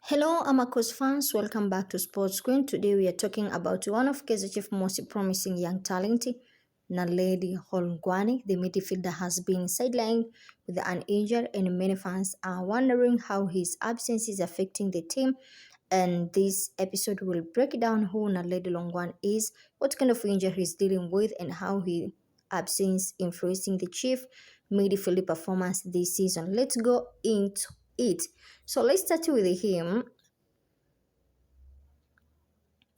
Hello, Amakos fans. Welcome back to Sports Screen. Today we are talking about one of Kaizer Chiefs' most promising young talent, Naled Hlonwane. The midfielder has been sidelined with an injury, and many fans are wondering how his absence is affecting the team. And this episode will break down who Naled Hlonwane is, what kind of injury he's dealing with, and how his absence influencing the Chief midfield performance this season. Let's go into it. So let's start with him.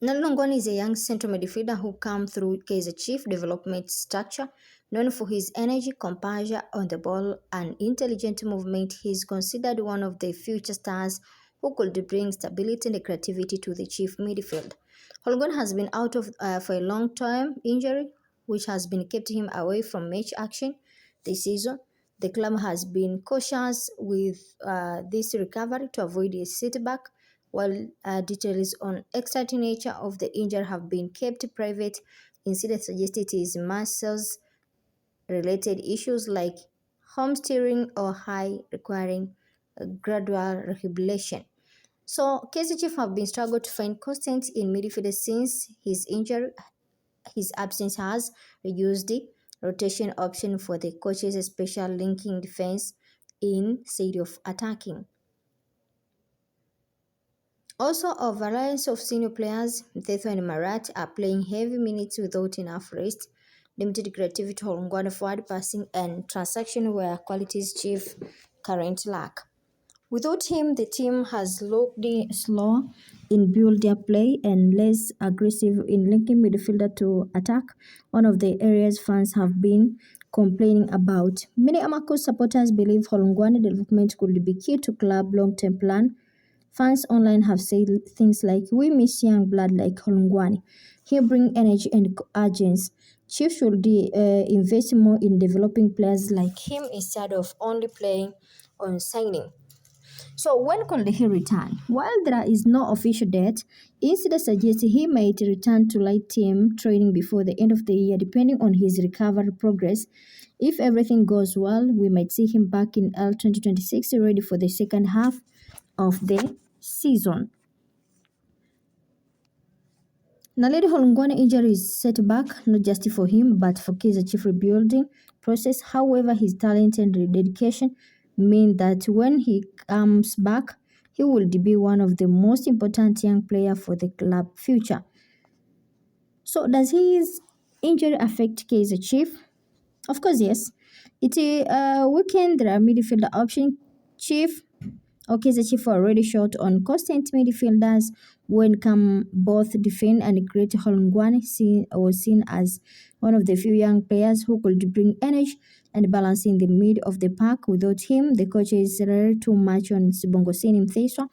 Naled Hlonwane is a young central midfielder who came through Kaizer Chief development structure. Known for his energy, composure on the ball, and intelligent movement, he is considered one of the future stars who could bring stability and creativity to the Chief midfield. Hlonwane has been out of for a long time injury, which has been kept him away from match action this season. The club has been cautious with this recovery to avoid a setback, while details on exact nature of the injury have been kept private. Instead, suggested it is muscles-related issues like hamstring or high requiring gradual rehabilitation. So, Kaizer Chiefs have been struggled to find constant in midfield since his injury. His absence has reduced the rotation option for the coaches, especially linking defense instead of attacking. Also, a variety of senior players, Mthethwa and Marat, are playing heavy minutes without enough rest. Limited creativity, Hlonwane forward passing, and transaction were qualities Chief currently lack. Without him, the team has looked slow in build-up play and less aggressive in linking midfielder to attack, one of the areas fans have been complaining about. Many Amako supporters believe Hlonwane development could be key to club long-term plan. Fans online have said things like, "We miss young blood like Hlonwane. He brings energy and urgency. Chiefs should invest more in developing players like him instead of only playing on signing." So when could he return? While there is no official date, instead suggests he might return to light team training before the end of the year, depending on his recovery progress. If everything goes well, we might see him back in L 2026, ready for the second half of the season. Naled Hlonwane injury is setback not just for him but for Kaizer Chief rebuilding process. However, his talent and dedication mean that when he comes back, he will be one of the most important young players for the club future. So, does his injury affect Kaizer Chief? Of course, yes. It weakened their midfielder option. Chief the Chief already short on constant midfielders when come both defend and create. Hlonwane was seen as one of the few young players who could bring energy and balance in the mid of the park. Without him, the coaches rely too much on Sibongosini Mthethwa,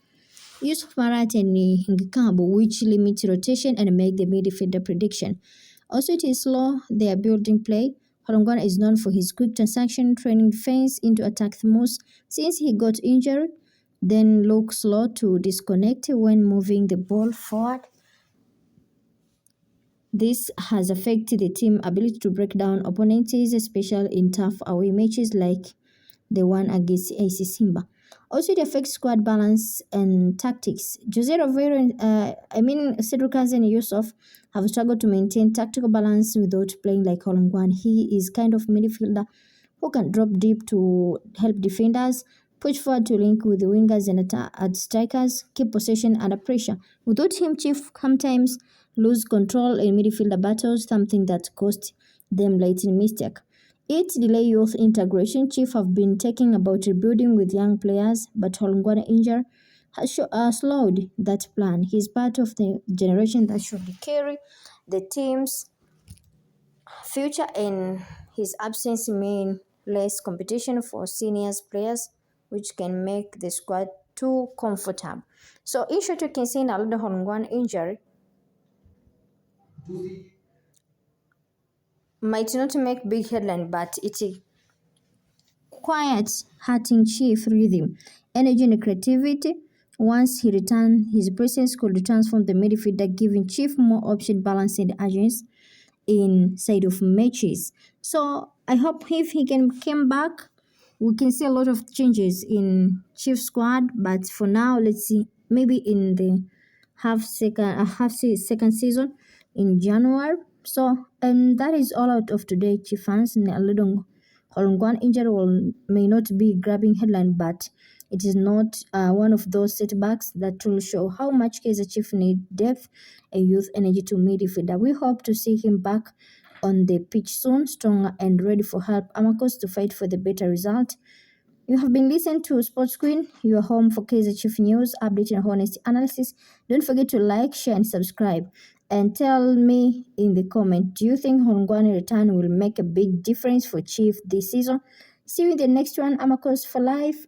Yusuf Marat and Ngikambo, which limit rotation and make the midfielder prediction. Also, it is slow, their building play. Hlonwane is known for his quick transaction, training defense into attack moves. Since he got injured, then look slow to disconnect when moving the ball forward. This has affected the team's ability to break down opponents, especially in tough away matches like the one against AC Simba. Also, it affects squad balance and tactics. Jose Rivero, Cedric and Yusuf have struggled to maintain tactical balance without playing like Hlonwane. He is kind of midfielder who can drop deep to help defenders, push forward to link with the wingers and strikers, keep possession under pressure. Without him, Chief sometimes lose control in midfielder battles, something that cost them late in mistake. It delay youth integration. Chief have been talking about rebuilding with young players, but Hlonwane injury has slowed that plan. He's part of the generation that should carry the team's future, and his absence means less competition for seniors players, which can make the squad too comfortable. So in short, you can see Naled Hlonwane injury might not make big headline, but it quiet hurting Chief rhythm, energy and creativity. Once he returned, his presence could transform the midfielder, giving Chief more option, balance and agents inside of matches. So I hope if he can come back, we can see a lot of changes in Chief squad. But for now, let's see maybe in the second season in January. So, and that is all out of today, Chief fans. Naled Hlonwane injury may not be grabbing headline, but it is not one of those setbacks that will show how much Kaizer Chief need depth and youth energy to midfielder. We hope to see him back on the pitch soon, stronger and ready for help Amakos to fight for the better result. You have been listening to Sports Queen, your home for Kaizer Chief news, update and honest analysis. Don't forget to like, share, and subscribe. And tell me in the comment, do you think Hlonwane return will make a big difference for Chief this season? See you in the next one. Amakos for life.